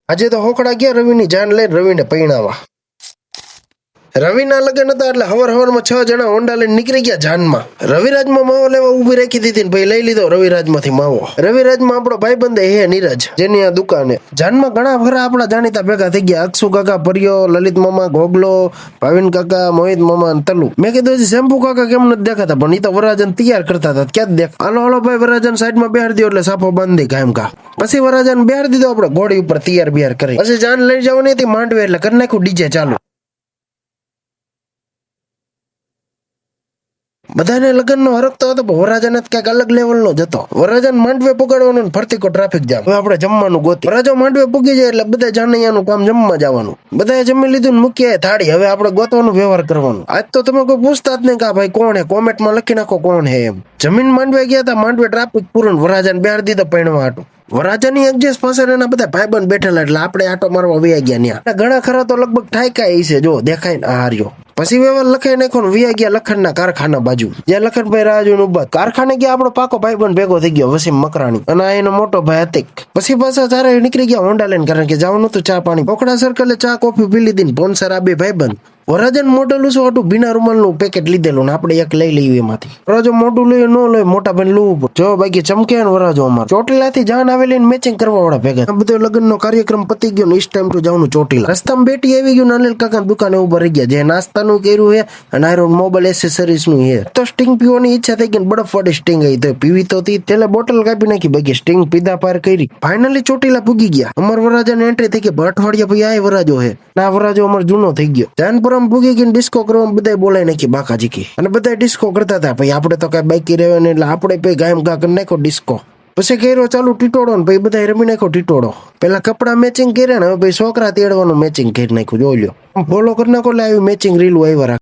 આજે તો હોકડા ગયા રવિની જાન લઈને રવિને પૈણાવા. રવિના લગ્ન હતા એટલે હવારમાં 6 જણા હોન્ડા લઈને નીકળી ગયા જાનમાં. રવિરાજમાં માવો લેવા ઉભી રાખી દીધી ને ભાઈ લઈ લીધો રવિરાજમાંથી માવો. રવિરાજમાં આપણો ભાઈબંધ હે નીરજ, જેની આ દુકાને. જાનમાં ઘણા ખરા આપણા જાણીતા ભેગા થઈ ગયા. અક્ષુ કાકા, પરિયો, લલિત મામા, ગોગલો, ભાવિન કાકા, મોહિત મામા અને તલુ. મેં કીધું શેમ્પુ કાકા કેમ નથી દેખાતા, પણ એ તો વરાજન તૈયાર કરતા હતા. ક્યાં દેખ હાલો ભાઈ વરાજન સાઈડમાં બેહાડી દો એટલે સાફો બાંધી કાયમ કા. પછી વરાજન બેહાડી દીધો આપણે ઘોડી ઉપર તૈયાર બિયાર કરી. પછી જાન લઈ જવાની હતી માંડવે એટલે કરી નાખ્યું ડીજે ચાલુ. બધાને લગ્નનો હરકતો હતો પણ વરાજાને ક્યાંક અલગ લેવલનો જ હતો. વરાજાને માંડવે પકડવાનું ફરતીકો ટ્રાફિક જામ. હવે આપણે જમવાનું ગોતી. વરાજો માંડવે પૂગી જાય એટલે બધા જાનૈયાનું કામ જમવા જવાનું. બધાએ જમી લીધું ને મૂક્યા થાળી. હવે આપણે ગોતવાનું વ્યવહાર કરવાનું. આજ તો તમે કોઈ પૂછતા જ નહીં કે ભાઈ કોણ હે, કોમેન્ટમાં લખી નાખો કોણ હે એમ. જમીન માંડવે ગયા હતા, માંડવે ટ્રાફિક પૂરું. વરાજાને બેહાડી દીધો પૈણવા હાટું. વરાજાની એક્ઝેસ પાસે એના બધા ભાઈબંધ બેઠેલા એટલે આપણે આટો મારવા વયા ગયા ત્યાં. ઘણા ખરા તો લગભગ ઠાયકા છે, જો દેખાય ને હાર્યો. પછી વ્યવહાર લખાઈ નાખો વિયા ગયા લખનના કારખાના બાજુ, જ્યાં લખનભાઈ રાજુ નું બાદ. કારખાને ગયા આપણો પાકો ભાઈબંધ ભેગો થઈ ગયો વસીમ મકરાણી અને આ એનો મોટો ભાઈ અતિક. પછી પાછા ચારે નીકળી ગયા હોન્ડા લઈને, કારણ કે જવાનું હતું ચા પાણી. પોખડા સર્કલે ચા કોફી પી લીધી. પોનસર આ બે ભાઈબંધ. વરાજન મોઢેલું શું હતું, બીના રૂમાલનું પેકેટ લીધેલું ને આપણે એક લઈ લઈએ એમાંથી. વરાજો મોઢું લઈએ ન લઈએ, મોટા ભાઈ લવું જો બાકી ચમકે ને વરાજો અમારે. ચોટીલાથી જાન આવેલી મેચિંગ કરવા વાળા ભેગા. આ બધો લગ્નનો કાર્યક્રમ પતી ગયો ને ઇસ ટાઈમ ટુ જવાનું ચોટીલા. રસ્તામાં બેટી આવી ગયું, અનિલ કાકા દુકાને ઉભા રહી ગયા. જે નાસ્તાનું કર્યું છે અને આયરો મોબાઈલ એસેસરીઝ નું છે. તો સ્ટિંગ પીવાની ઈચ્છા થઈ ગઈ, બરફ વાળી સ્ટિંગ આવી તો પીવી તો તેલે બોટલ કાપી નાખી. બાકી સ્ટિંગ પીધા પાર કરી. ફાઇનલી ચોટીલા પૂગી ગયા. અમાર વરાજાને એન્ટ્રી થઈ ગઈ. અઠવાડિયા પછી આ વરાજો છે. આ વરાજો અમાર જૂનો થઈ ગયો. જાનપુરમ પૂગી ગઈ. ડિસ્કો કરવા બધા બોલાય નાખી બાકાજી કી. અને બધા ડિસ્કો કરતા હતા. પછી આપણે તો કઈ બાકી રહેવા ને એટલે આપણે પછી ગાયમ ગા કરી નાખો ડિસ્કો. પછી કર્યો ચાલુ ટીટોળો ને પછી બધા રમી નાખો ટીટોળો. પેલા કપડા મેચિંગ કર્યા ને હવે પછી છોકરા તેડવાનું મેચિંગ કરી નાખ્યું. જોઈ લો ફોલો કરી નાખો એટલે આવી મેચિંગ રીલું આવ્યા.